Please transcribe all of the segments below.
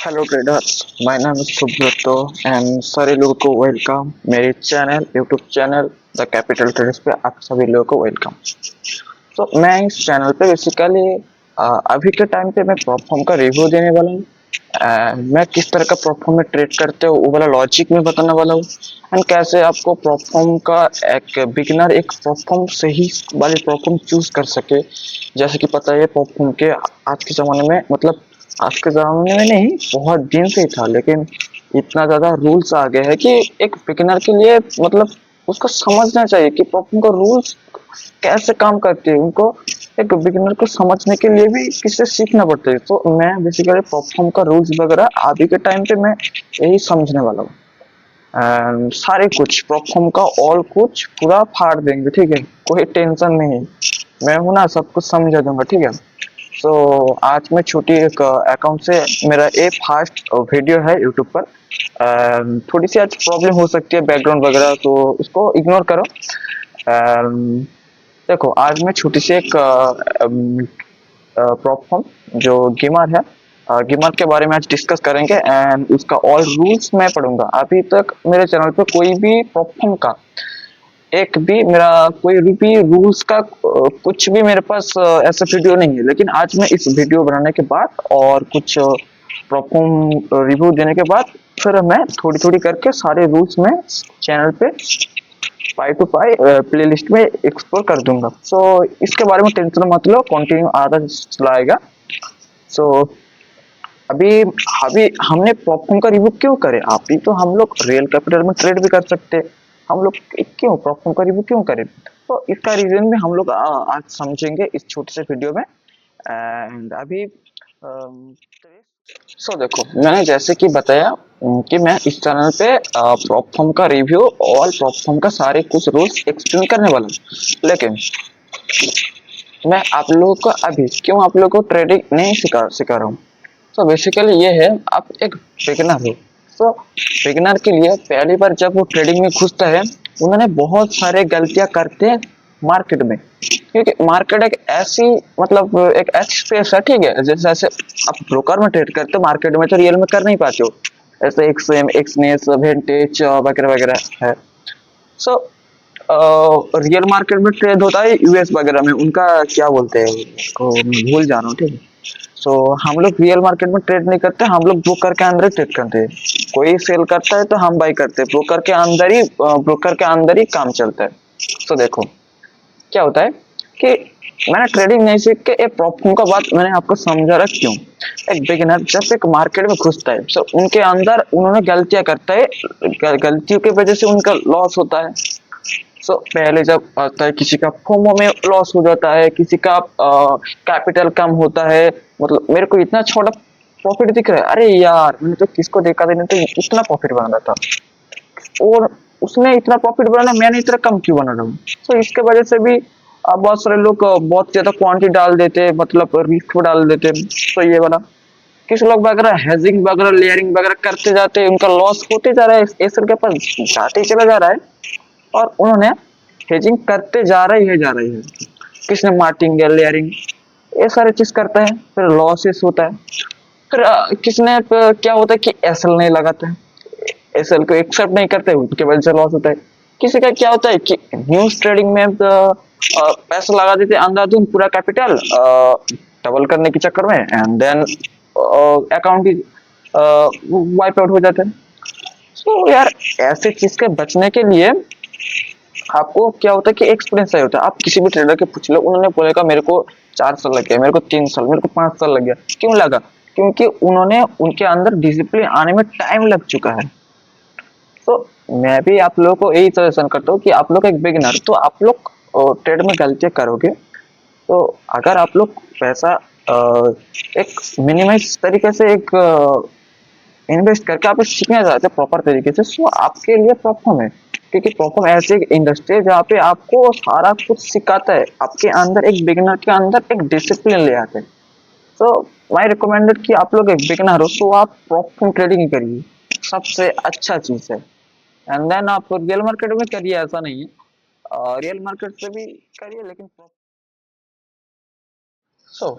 Hello traders, my नाम is Subroto and सारे लोगों को वेलकम मेरे channel YouTube channel the capital traders पे आप सभी लोगों को वेलकम। तो मैं इस चैनल पे बेसिकली अभी के टाइम पे मैं प्रॉप फॉर्म का रिव्यू देने वाला हूँ। मैं किस तरह का प्रॉप फॉर्म में ट्रेड करते हो वो वाला लॉजिक में बताने वाला हूँ एंड कैसे आपको प्रॉप फॉर्म का एक बिगिनर एक प्रॉप फॉर्म सही वाले प्रॉप फॉर्म चूज कर सके। जैसे कि पता है प्रॉप फॉर्म के आज के ज़माने में मतलब आज के ज़माने में नहीं बहुत दिन से ही था, लेकिन इतना ज़्यादा रूल्स आ गए हैं कि एक बिगिनर के लिए मतलब उसको समझना चाहिए कि प्रॉप फॉर्म का रूल्स कैसे काम करते हैं। उनको एक बिगिनर को समझने के लिए भी किससे सीखना पड़ता है। तो मैं बेसिकली प्लेटफॉर्म का रूल्स वगैरह अभी के टाइम पे मैं यही समझने वाला हूँ एंड सारे कुछ प्लेटफॉर्म का ऑल कुछ पूरा फाड़ देंगे, ठीक है, कोई टेंशन नहीं। मैं हूँ ना, सब कुछ समझा दूंगा, ठीक है। तो आज मैं छोटी एक अकाउंट से मेरा एक फास्ट वीडियो है यूट्यूब पर। थोड़ी सी आज प्रॉब्लम हो सकती है बैकग्राउंड वगैरह, तो उसको इग्नोर करो। देखो आज मैं छोटी सी एक प्रॉप फॉर्म जो गिमर है, गिमर के बारे में आज डिस्कस करेंगे एंड उसका ऑल रूल्स मैं पढ़ूंगा। अभी तक मेरे चैनल पे कोई भी प्रॉप फॉर्म का एक भी मेरा कोई भी रूल्स का कुछ भी मेरे पास ऐसा वीडियो नहीं है, लेकिन आज मैं इस वीडियो बनाने के बाद और कुछ प्रॉप फॉर्म रिव्यू देने के बाद फिर मैं थोड़ी थोड़ी करके सारे रूल्स में चैनल पे पाई टू पाई प्लेलिस्ट में एक्सप्लोर कर दूंगा। सो इसके बारे में टेंशन मत लो, कंटिन्यू आधा चलाएगा। सो अभी अभी हमने प्रॉपकॉम का रिव्यू क्यों करे? अभी तो हम लोग रियल कैपिटल में ट्रेड भी कर सकते हैं। हम लोग क्यों प्रॉपकॉम का रिव्यू क्यों करें? तो इसका रीजन भी हम लोग आज समझेंगे इस छोटे से वीडियो में। एंड अभी सो देखो, मैंने जैसे कि बताया कि मैं इस चैनल पे प्रॉप फॉर्म का रिव्यू और प्रॉप फॉर्म का सारे कुछ रूल्स एक्सप्लेन करने वाला हूँ। लेकिन मैं आप लोगों को अभी क्यों आप लोगों को ट्रेडिंग नहीं सिखा रहा हूँ? तो बेसिकली ये है, आप एक बिगिनर हो। तो बिगिनर के लिए पहली बार जब वो ट्रेडिंग में घुसता है, उन्होंने बहुत सारे गलतियां करते हैं मार्केट में। क्योंकि मार्केट एक ऐसी मतलब एक ऐसी स्पेस है, ठीक है, जैसे जैसे आप ब्रोकर में ट्रेड करते हो मार्केट में तो रियल में कर नहीं पाते हो। ऐसे एक्सएम एक्सनेस वेंटेज वगैरह वगैरह है। सो रियल मार्केट में ट्रेड होता है यूएस वगैरह में, उनका क्या बोलते हैं उसको मैं भूल जा रहा हूँ, ठीक है। सो हम लोग रियल मार्केट में ट्रेड नहीं करते, हम लोग ब्रोकर के अंदर ही ट्रेड करते हैं। कोई सेल करता है तो हम बाई करते हैं, ब्रोकर के अंदर ही काम चलता है। तो देखो क्या होता है कि मैंने ट्रेडिंग नहीं सीख के एक प्रॉब्लम का बात मैंने आपको समझा रहा क्यों। एक बिगिनर जब एक मार्केट में घुसता है तो उनके अंदर उन्होंने गलतियां करता है, गलतियों की वजह से उनका लॉस होता है। सो पहले जब आता है किसी का फोमो में लॉस हो जाता है, किसी का कैपिटल कम होता है। मतलब मेरे को इतना छोटा प्रॉफिट दिख रहा है, अरे यार मैंने तो किसको देखा था, तो इतना प्रॉफिट बना रहा था और उसने इतना प्रॉफिट बनाना, मैंने इतना कम क्यों बना रहा हूँ। तो इसके वजह से भी बहुत सारे लोग बहुत ज्यादा क्वांटिटी डाल देते हैं, मतलब रिस्क डाल देते हैं। तो ये वाला किस लोग वगैरह हेजिंग वगैरह लेयरिंग वगैरह करते जाते हैं, उनका लॉस होते जा रहा है, एसएल के पास जाते ही चला जा रहा है और उन्होंने हेजिंग करते जा रही है। किसने मार्टिंग लेयरिंग ये सारी चीज करता है, फिर लॉसेस होता है। फिर किसने क्या होता है कि एसएल नहीं लगाते हैं, एसएल को एक्सेप्ट नहीं करते, उनके वजह से लॉस होता है। किसी का क्या होता है कि न्यूज ट्रेडिंग में पैसा लगा देते हैं अंधाधुंध पूरा कैपिटल डबल करने के चक्कर में and then account wipe out हो जाते हैं। तो यार ऐसे चीज के बचने के लिए आपको क्या होता है कि एक्सपीरियंस चाहिए होता है। आप किसी भी ट्रेडर के पूछ लो, उन्होंने बोलेगा मेरे को 4 साल लग गया, मेरे को 3 साल, मेरे को 5 साल लग गया। क्यों लगा? क्योंकि उन्होंने उनके अंदर डिसिप्लिन आने में टाइम लग चुका है। तो मैं भी आप लोगों को यही सजेशन करता हूँ कि आप लोग एक बिगिनर तो आप लोग ट्रेड में गलतियां करोगे। तो अगर आप लोग पैसा एक मिनिमाइज तरीके से एक इन्वेस्ट करके आप सीखना चाहते हैं प्रॉपर तरीके से, सो आपके लिए प्रॉब्लम है। क्योंकि प्रॉब्लम ऐसी एक इंडस्ट्री है जहाँ पे आपको सारा कुछ सिखाता है, आपके अंदर एक बिगिनर के अंदर एक डिसिप्लिन ले आते हैं। तो माई रिकमेंडेड कि आप लोग एक बिगिनर हो तो आप प्रॉपर ट्रेडिंग ही करिए, सबसे अच्छा चीज है। एंड देन आप रियल मार्केट में करिए, ऐसा नहीं है रियल मार्केट से भी करिए, लेकिन सो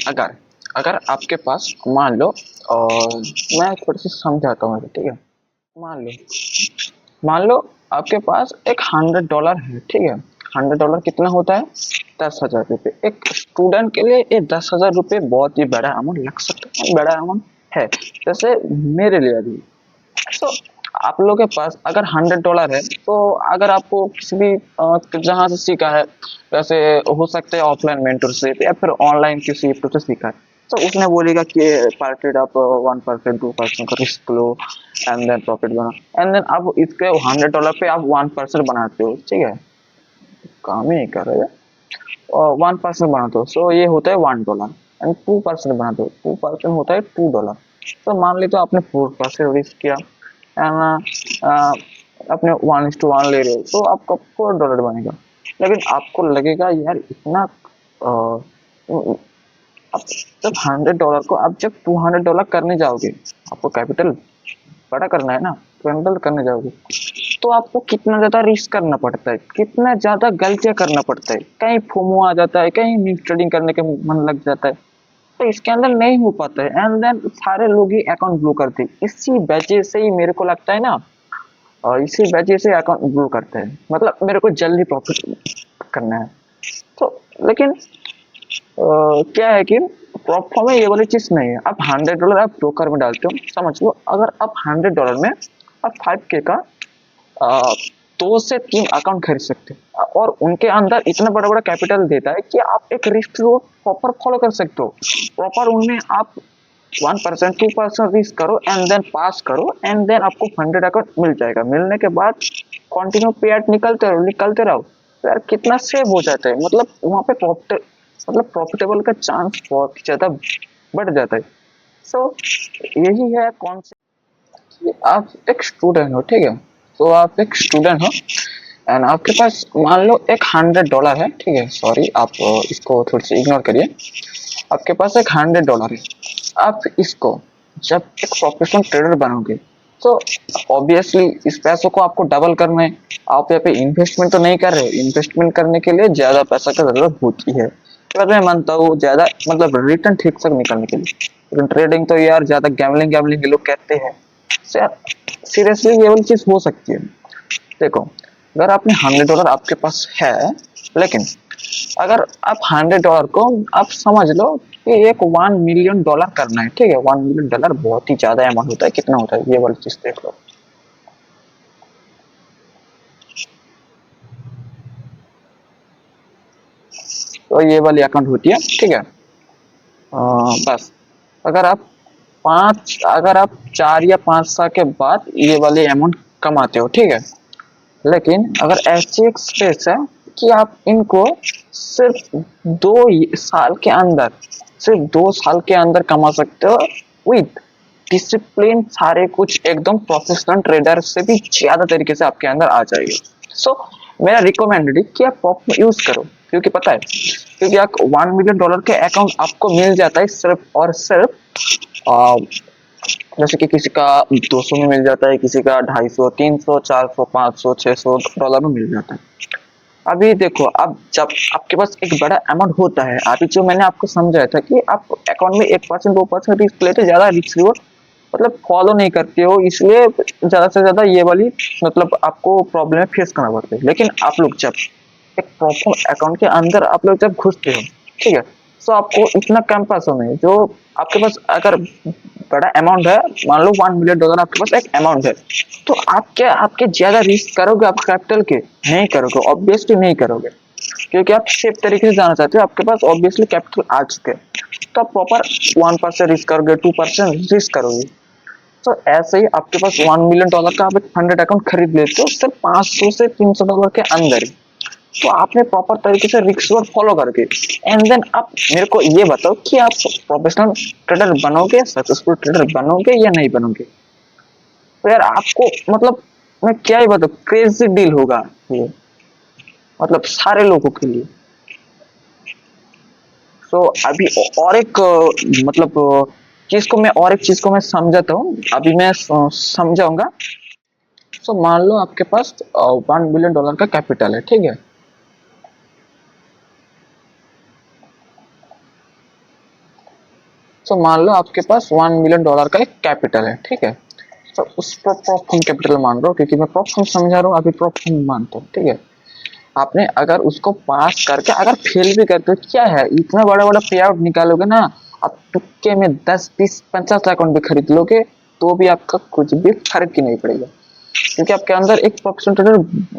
अगर अगर आपके पास मान लो, और मैं थोड़ी सी समझाता हूँ, ठीक है। मान लो मान लो आपके पास एक $100 है, ठीक है। $100 कितना होता है? 10,000 रुपये। एक स्टूडेंट के लिए ये 10,000 रुपये बहुत ही बड़ा अमाउंट लग सकता है, बड़ा अमाउंट है, जैसे मेरे लिए भी। तो आप लोगों के पास अगर $100 है, तो अगर आपको किसी भी जहाँ से सीखा है, जैसे हो सकता है ऑफलाइन मेंटरशिप या फिर ऑनलाइन किसी से सीखा है, तो उसने बोलेगा कि पार्टेड आप 1% 2% का रिस्क लो एंड देन प्रॉफिट बना, एंड देन आप इसके $100 पे आप 1% बनाते हो, ठीक है। काम ही नहीं कर रहे, और 1% बनाते हो, सो ये होता है $1, एंड 2% बनाते हो, 2% होता है $2। तो मान लीजिए आपने 4% रिस्क किया, एंड अपने 1:1 ले रहे हो, तो आपका $4 बनेगा। लेकिन आपको लगेगा यार इतना, अब जब $100 को आप जब $200 करने जाओगे, आपको कैपिटल बड़ा करना है ना, कैपिटल करने जाओगे, तो आपको कितना ज्यादा रिस्क करना पड़ता है, कितना ज्यादा गलतियां करना पड़ता है, कहीं फोमो आ जाता है, कहीं मिस ट्रेडिंग करने के मन लग जाता है, तो इसके अंदर नहीं हो पाता है, एंड देन सारे लोग ही अकाउंट ब्लू करते हैं। इसी वजह से ही मेरे को लगता है ना, और इसी वजह से अकाउंट ब्लू करते हैं, मतलब मेरे को जल्दी प्रॉफिट करना है। तो लेकिन क्या है कि प्लेटफॉर्म में ये वाली चीज नहीं है। आप $100 आप ब्रोकर में डालते हो, समझ लो अगर आप $100 में आप 5K का 2 से 3 अकाउंट खरीद सकते हैं, और उनके अंदर इतना बड़ा बड़ा कैपिटल देता है कि आप एक रिस्क को प्रॉपर फॉलो कर सकते हो। प्रॉपर उनमें आप 1% 2% रिस्क करो एंड देन पास करो, एंड देन आपको 100 अकाउंट मिल जाएगा। मिलने के बाद कंटिन्यू पे आउट निकलते रहो, तो यार कितना सेव हो जाता है, मतलब वहाँ पे प्रॉफिटेबल का चांस बहुत ज्यादा बढ़ जाता है। सो यही है कॉन्सेप्ट। आप एक स्टूडेंट हो, ठीक है। तो आप एक स्टूडेंट हो, एंड आपके पास मान लो एक $100 है, ठीक है। सॉरी, आप इसको थोड़ी सी इग्नोर करिए। आपके पास एक $100 है। आप इसको जब एक प्रोफेशनल ट्रेडर बनोगे, तो ऑब्वियसली इस पैसों को आपको डबल करना है। आप यहाँ पे इन्वेस्टमेंट तो नहीं कर रहे हो, इन्वेस्टमेंट करने के लिए ज्यादा पैसा की जरूरत होती है, तो मैं मानता हूँ ज्यादा, मतलब रिटर्न ठीक से निकालने के लिए। लेकिन ट्रेडिंग तो यार ज्यादा गैम्बलिंग गैम्बलिंग के लोग कहते हैं, सीरियसली ये वाली चीज हो सकती है। देखो, अगर आपने $100 आपके पास है, लेकिन अगर आप $100 को आप समझ लो कि एक $1 मिलियन करना है, ठीक है। $1 मिलियन बहुत ही ज्यादा अमाउंट होता है, कितना होता है ये वाली चीज देख लो। तो ये वाली अकाउंट होती है, ठीक है। बस अगर आप अगर आप 4 या 5 साल के बाद ये वाले अमाउंट कमाते हो, ठीक है। लेकिन अगर ऐसी एक स्पेस है कि आप इनको सिर्फ 2 साल के अंदर, सिर्फ 2 साल के अंदर कमा सकते हो, विद डिसिप्लिन, सारे कुछ एकदम प्रोफेशनल ट्रेडर से भी ज्यादा तरीके से आपके अंदर आ जाएगा। सो मेरा रिकमेंडेड है कि आप प्रॉपर यूज करो, क्योंकि पता है, क्योंकि आप $1 मिलियन के अकाउंट आपको मिल जाता है सिर्फ और सिर्फ, जैसे कि किसी का 200 में मिल जाता है, किसी का 250, 300, 400, 500, $600 में मिल जाता है। अभी देखो, अब जब आपके पास एक बड़ा अमाउंट होता है, अभी जो मैंने आपको समझाया था कि आप अकाउंट में 1% 2% रिस्क लेते, ज्यादा रिस्क रिवॉर्ड मतलब फॉलो नहीं करते हो, इसलिए ज्यादा से ज्यादा ये वाली मतलब आपको प्रॉब्लम फेस करना पड़ता है। लेकिन आप लोग जब एक प्रॉपर अकाउंट के अंदर आप लोग जब घुसते हो, ठीक है, तो आपको इतना कम पैसों में, जो आपके पास अगर बड़ा अमाउंट है, मान लो $1 मिलियन आपके पास एक अमाउंट है, तो आप क्या आपके ज्यादा रिस्क करोगे आप कैपिटल के? नहीं करोगे, ऑब्वियसली नहीं करोगे, क्योंकि आप सेफ तरीके से जाना चाहते हो, आपके पास ऑब्वियसली कैपिटल आ चुके हैं, तो आप प्रॉपर 1% रिस्क करोगे, 2% रिस्क करोगे। तो ऐसे ही आपके पास $1 मिलियन का आप एक फंडेड अकाउंट खरीद लेते हो सिर्फ $500 से $300 के अंदर ही। तो आपने प्रॉपर तरीके से रिस्क वर्ड फॉलो करके, एंड देन आप मेरे को ये बताओ कि आप प्रोफेशनल ट्रेडर बनोगे, सक्सेसफुल ट्रेडर बनोगे या नहीं बनोगे? तो यार आपको मतलब मैं क्या ही बताऊं, क्रेजी डील होगा ये, मतलब सारे लोगों के लिए। तो अभी और एक मतलब चीज को मैं और एक चीज को मैं समझाता हूँ, अभी मैं समझाऊंगा। तो मान लो आपके पास $1 बिलियन का कैपिटल है, ठीक है। तो मान लो आपके पास $1 मिलियन का एक कैपिटल है, ठीक है। तो उस पर प्रॉप फर्म कैपिटल मान रहा हूँ, क्योंकि मैं प्रॉप फर्म समझा रहा हूँ, अभी प्रॉप फर्म मानता हूँ, ठीक है। आपने अगर उसको पास करके अगर फेल भी करते हो, क्या है, इतना बड़ा बड़ा पे आउट निकालोगे ना, आप तुक्के में 10, 20, 50 अकाउंट भी खरीद लोगे तो भी आपका कुछ भी फर्क ही नहीं पड़ेगा, क्योंकि आपके अंदर एक परसेंटेज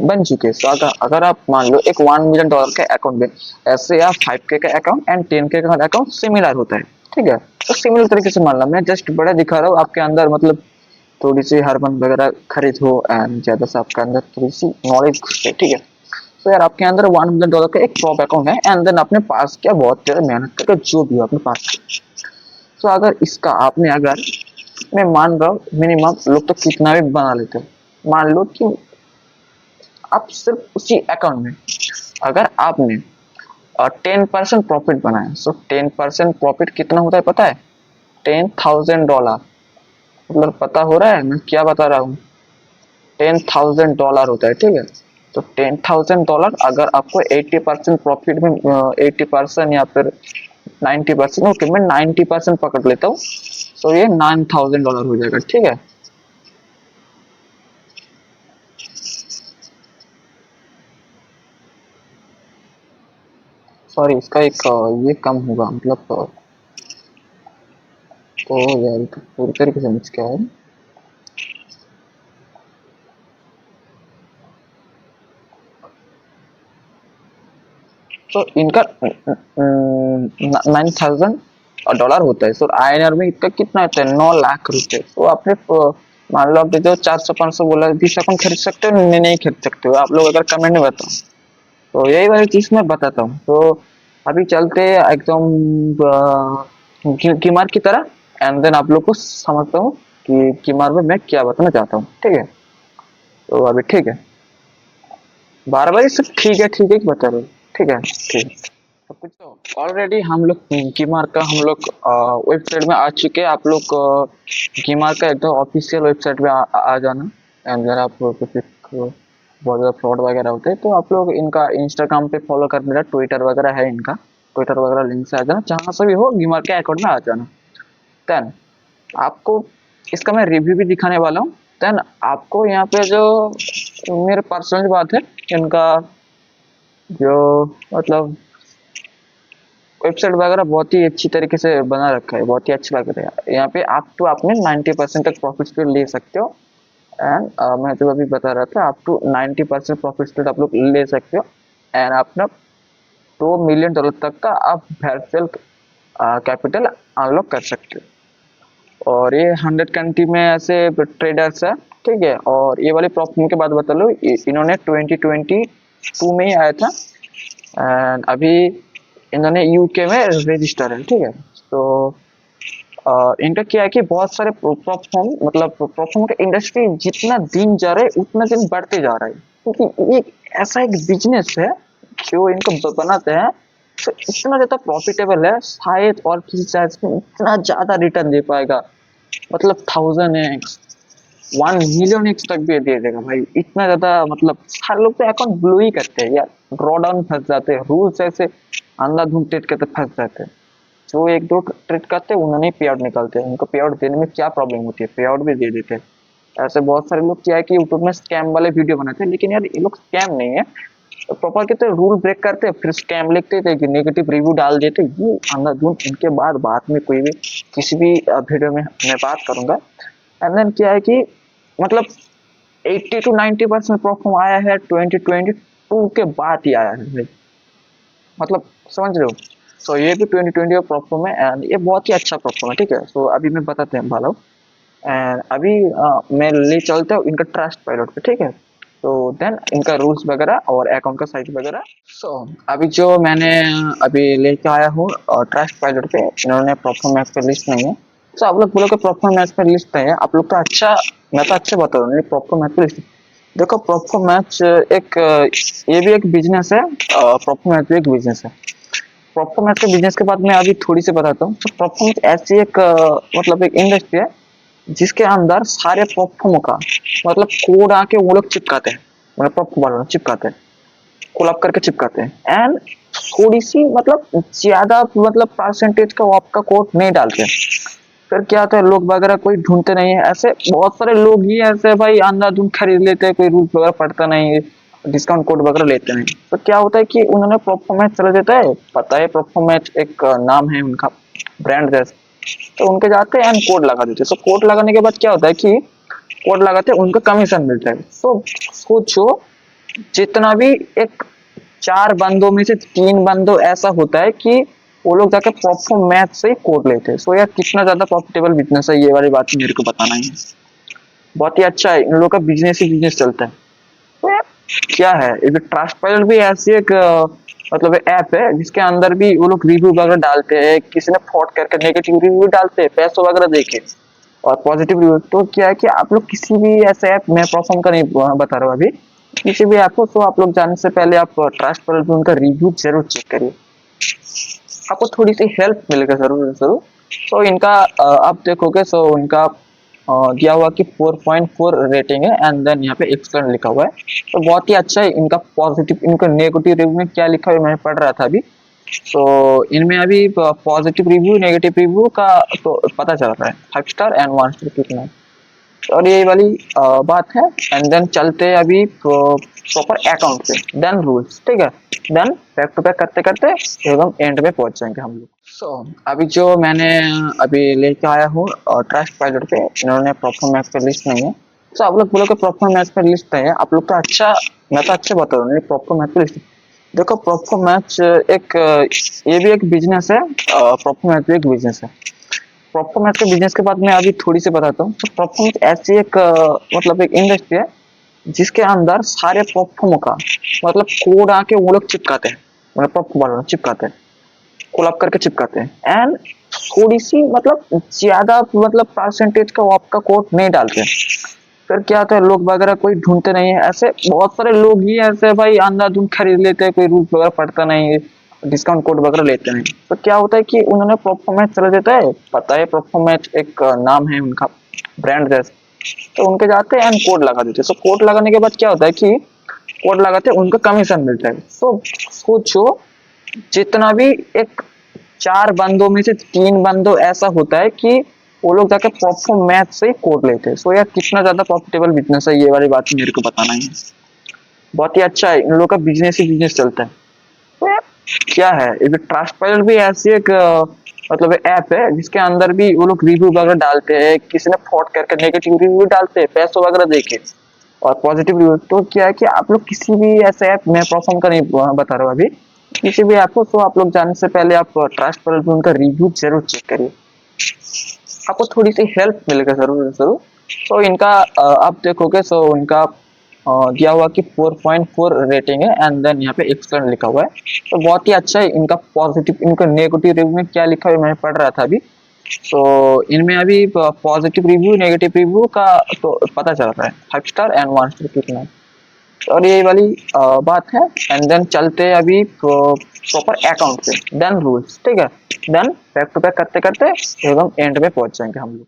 बन चुके हैं। तो अगर आप मान लो एक $1 मिलियन का अकाउंट में, ऐसे आप 5K का अकाउंट एंड 10K का अकाउंट सिमिलर होता है, ठीक है। तो सिमिलर तरीके से मान लो, मैं जस्ट बड़ा दिखा रहा हूँ, आपके अंदर मतलब थोड़ी सी हरबन वगैरह खरीद हो एंड ज्यादा से आपके अंदर थोड़ी सी नॉलेज घुसे, ठीक है। तो यार आपके अंदर $1 मिलियन का एक प्रॉप अकाउंट है एंड देन आपने पास किया, बहुत ज्यादा मेहनत करके जो भी आपने पास किया। तो अगर इसका आपने अगर, मैं मान रहा हूँ मिनिमम लोग तो कितना भी बना लेते हैं, मान लो कि आप सिर्फ उसी अकाउंट में अगर आपने 10% प्रॉफिट बनाया, सो 10% प्रॉफिट कितना होता है पता है? $10,000। मतलब पता हो रहा है मैं क्या बता रहा हूँ? $10,000 होता है, ठीक है। तो $10,000 अगर आपको 80% प्रॉफिट में 80% या फिर 90%, ओके मैं 90% पकड़ लेता हूँ, तो ये $9,000 हो जाएगा, ठीक है। सॉरी, इसका एक ये कम होगा, मतलब तो यार तो पूरी तरीके से मिस क्या है। तो इनका $9,000 होता है। सो आईएनआर में इसका कितना होता है? 9 लाख रुपए। तो आपने मान लो आपने जो 400-500 बोला, 20 अकाउंट खरीद सकते हो? नहीं, नहीं खरीद सकते हो। आप लोग अगर कमेंट में बताओ, तो यही वाली चीज मैं बताता हूँ। तो अभी चलते एकदम कीमार की तरह, एंड देन आप लोग को समझता हूँ कि कीमार में मैं क्या बताना चाहता हूँ, ठीक है। तो अभी ठीक है, बार बार सिर्फ ठीक है बता रहे हो, ठीक है, ठीक। तो कुछ ऑलरेडी हम लोग कीमार का हम लोग वेबसाइट में आ चुके हैं। आप लोग कीमार का एकदम ऑफिशियल वेबसाइट में आ जाना, एंड अगर आप कुछ बहुत ज़्यादा फ्रॉड वगैरह होते हैं तो आप लोग इनका इंस्टाग्राम पे फॉलो कर लेना, ट्विटर वगैरह है इनका, ट्विटर वगैरह लिंक से आ जाना, जहाँ से भी हो कीमार के अकाउंट में आ जाना। देन आपको इसका मैं रिव्यू भी दिखाने वाला हूँ। देन आपको यहाँ पे जो मेरे पर्सनल बात है, इनका जो मतलब वेबसाइट वगैरह बहुत ही अच्छी तरीके से बना रखा है, बहुत ही अच्छा लग रहा है। यहाँ पे आप तो आपने 90% तक प्रॉफिट स्प्लिट ले सकते हो, एंड मैं जो अभी बता रहा था, आप टू 90% प्रॉफिट स्प्लिट आप लोग ले सकते हो, एंड अपना $2 मिलियन तक का आप वर्चुअल कैपिटल अनलॉक कर सकते हो। और ये 100 कंट्री में ऐसे ट्रेडर्स है, ठीक है। और ये वाले प्रॉफिट के बाद बता लो, इन्होंने 2022 में ही आया था, एंड अभी इन्होंने यूके में रजिस्टर है, ठीक है। तो इनका क्या है कि बहुत सारे प्लेटफॉर्म, मतलब प्लेटफॉर्म का इंडस्ट्री जितना दिन जा रहा है उतना दिन बढ़ते जा रहा है, क्योंकि ये ऐसा एक बिजनेस है जो इनको बनाते हैं, तो इतना ज्यादा प्रॉफिटेबल है, शायद और किसी चीज में इतना ज्यादा रिटर्न दे पाएगा, मतलब 1000x 1 मिलियन x तक भी दे देगा भाई, इतना ज्यादा। मतलब हर लोग तो अकाउंट ब्लू ही करते हैं यार, ड्रॉ डाउन फंस जाते हैं, रूल्स ऐसे अंधाधुंध ट्रेड करते फंस जाते हैं। जो एक दो ट्रेड करते हैं उन्होंने पे आउट निकालते हैं, उनको पे आउट देने में क्या प्रॉब्लम होती है, पे आउट भी दे देते हैं। ऐसे बहुत सारे लोग क्या है कि यूट्यूब में स्कैम वाले वीडियो बनाते हैं, लेकिन यार ये लोग स्कैम नहीं है, प्रॉपर कहते रूल ब्रेक करते हैं, फिर स्कैम लिखते थे कि नेगेटिव रिव्यू डाल देते, ये अंधाधुंध। इनके बाद में कोई भी किसी भी वीडियो में मैं बात करूंगा। एंड देन क्या है कि मतलब 80 to 90% प्रॉफिट आया है 2022 के बाद ही आया है भाई, मतलब समझ रहे हो। तो ये भी 2020 का प्रॉफिट है, एंड ये बहुत ही अच्छा प्रॉफिट है, ठीक है। तो अभी मैं बताते हैं वाला हूँ, एंड अभी मैं ले चलता हूँ इनका ट्रस्ट पायलट पे, ठीक है। तो देन इनका रूल्स वगैरह और अकाउंट का साइज वगैरह। सो अभी जो मैंने अभी लेके आया हूँ ट्रस्ट पायलट पे, इन्होंने प्रॉफिट मैच पे लिस्ट नहीं है। तो आप लोग बोलोगे प्रॉफिट मैच पे लिस्ट नहीं है, आप लोग का अच्छा, मैं तो अच्छे बता रहा हूँ, प्रॉफिट मैच पे लिस्ट। देखो प्रॉफिट मैच एक ये भी एक बिजनेस है, प्रॉफिट मैच भी एक बिजनेस है। प्रॉफिट मैच के बिजनेस के बाद मैं अभी थोड़ी सी बताता हूँ। तो प्रॉफिट मैच ऐसी एक मतलब एक इंडस्ट्री है जिसके अंदर सारे प्लेटफॉर्म का मतलब कोड आके वो लोग चिपकाते हैं, मतलब प्लेटफॉर्म वालों चिपकाते हैं, कोलैब करके चिपकाते हैं, एंड थोड़ी सी मतलब ज्यादा मतलब परसेंटेज का वो आपका कोड नहीं डालते। फिर क्या होता है, लोग वगैरह कोई ढूंढते नहीं है, ऐसे बहुत सारे लोग ही ऐसे भाई अंधाधुंध खरीद लेते हैं, कोई रूल्स वगैरह पढ़ता नहीं है, डिस्काउंट कोड वगैरह लेते नहीं। तो क्या होता है कि उन्होंने परफॉर्मेंस चला देता है, पता है परफॉर्मेंस एक नाम है उनका, ब्रांड जैसे। तो उनके जाते हैं एंड कोड लगा देते हैं। तो कोड लगाने के बाद क्या होता है कि कोड लगाते हैं उनको कमीशन मिलता है। तो सोचो, जितना भी एक 4 बंदों में से 3 बंदों ऐसा होता है कि वो लोग जाके परफॉर्म मैथ से ही कोड लेते हैं। सो यार कितना ज्यादा प्रॉफिटेबल बिजनेस है, ये वाली बात मेरे को बताना ही है। बहुत ही अच्छा है, इन लोगों का बिजनेस ही बिजनेस चलता है। तो यार क्या है, ये ट्रस्ट पायलट भी ऐसी एक मतलब ऐप है जिसके अंदर भी वो लोग रिव्यू वगैरह डालते हैं, किसी ने फ्रॉड करके नेगेटिव रिव्यू डालते हैं पैसों वगैरह देके, और पॉजिटिव रिव्यू। तो क्या है कि आप लोग किसी भी ऐसे ऐप, मैं परफॉर्म का नहीं बता रहा हूँ अभी, किसी भी ऐप को, तो आप लोग जाने से पहले आप ट्रस्ट पायलट में उनका रिव्यू जरूर चेक करिए, आपको थोड़ी सी हेल्प मिलेगा जरूर जरूर। तो इनका आप देखोगे, सो इनका दिया हुआ कि 4.4 रेटिंग है, एंड देन यहाँ पे एक्सलेंट लिखा हुआ है। तो बहुत ही अच्छा है इनका। पॉजिटिव, इनका नेगेटिव रिव्यू में क्या लिखा है मैंने पढ़ रहा था अभी। तो इनमें अभी पॉजिटिव रिव्यू नेगेटिव रिव्यू का तो पता चल रहा है, 5 स्टार एंड 1 स्टार कितना है। और ये वाली बात है। एंड देन चलते हैं अभी प्रॉपर अकाउंट पे, देन रूल्स, ठीक है। देन बैक टू बैक करते करते एकदम एंड में पहुंच जाएंगे हम लोग। सो अभी जो मैंने अभी लेके आया हूँ ट्रस्ट पायलट पे, इन्होंने प्रॉपर मैच पे लिस्ट नहीं है। तो आप लोग बोलोगे प्रॉपर मैच पे लिस्ट नहीं है, आप लोग तो अच्छा, मैं तो अच्छे बता रहा हूँ प्रॉपर मैच पे लिस्ट। देखो प्रॉपर मैच एक ये भी एक बिजनेस है, प्रॉपर मैच भी एक बिजनेस है। परफॉर्मेंस के बिजनेस के बाद मैं अभी थोड़ी सी बताता हूँ। तो परफॉर्मेंस ऐसी एक मतलब एक इंडस्ट्री है जिसके अंदर सारे परफॉर्मों का मतलब कोड आके वो लोग चिपकाते हैं, मतलब परफॉर्मर चिपकाते हैं, कोलैब करके चिपकाते हैं, एंड थोड़ी सी मतलब ज्यादा मतलब परसेंटेज का वो आपका कोड नहीं डालते हैं। फिर क्या होता है, लोग वगैरह कोई ढूंढते नहीं है, ऐसे बहुत सारे लोग ही ऐसे भाई अंधाधुंध खरीद लेते हैं, कोई रूल्स वगैरह पढ़ता नहीं है, डिस्काउंट कोड वगैरह लेते हैं। तो क्या होता है कि उन्होंने परफॉर्मेंस चला देता है, पता है परफॉर्मेंस एक नाम है उनका, ब्रांड जैसे। तो उनके जाते हैं एंड कोड लगा देते हैं। तो कोड लगाने के बाद क्या होता है कि कोड लगाते हैं उनको कमीशन मिलता है। तो सोचो, जितना भी एक 4 बंदों में से 3 बंदों ऐसा होता है कि वो लोग जाके परफॉर्म मैथ से ही कोड लेते हैं। सो यार कितना ज्यादा प्रॉफिटेबल बिजनेस है, ये वाली बात मेरे को बताना ही है। बहुत ही अच्छा है, इन लोगों का बिजनेस ही बिजनेस चलता है। तो यार क्या है, ये ट्रस्ट पायलट भी ऐसी एक मतलब ऐप है जिसके अंदर भी वो लोग रिव्यू वगैरह डालते हैं, किसी ने फ्रॉड करके नेगेटिव रिव्यू डालते हैं पैसों वगैरह देके, और पॉजिटिव रिव्यू। तो क्या है कि आप लोग किसी भी ऐसे ऐप, मैं परफॉर्म का नहीं बता रहा हूँ अभी, किसी भी ऐप को, तो आप लोग जाने से पहले आप ट्रस्ट पायलट में उनका रिव्यू जरूर चेक करिए, आपको थोड़ी सी हेल्प मिलेगा जरूर जरूर। तो इनका आप देखोगे, सो इनका दिया हुआ कि 4.4 रेटिंग है, एंड देन यहाँ पे एक्सलेंट लिखा हुआ है। तो बहुत ही अच्छा है इनका। पॉजिटिव, इनका नेगेटिव रिव्यू में क्या लिखा है मैंने पढ़ रहा था अभी। तो इनमें अभी पॉजिटिव रिव्यू नेगेटिव रिव्यू का तो पता चल रहा है, 5 स्टार एंड 1 स्टार कितना है। और ये वाली बात है। एंड देन चलते हैं अभी प्रॉपर अकाउंट पे, देन रूल्स, ठीक है। देन बैक टू बैक करते करते एकदम एंड में पहुंच जाएंगे हम लोग।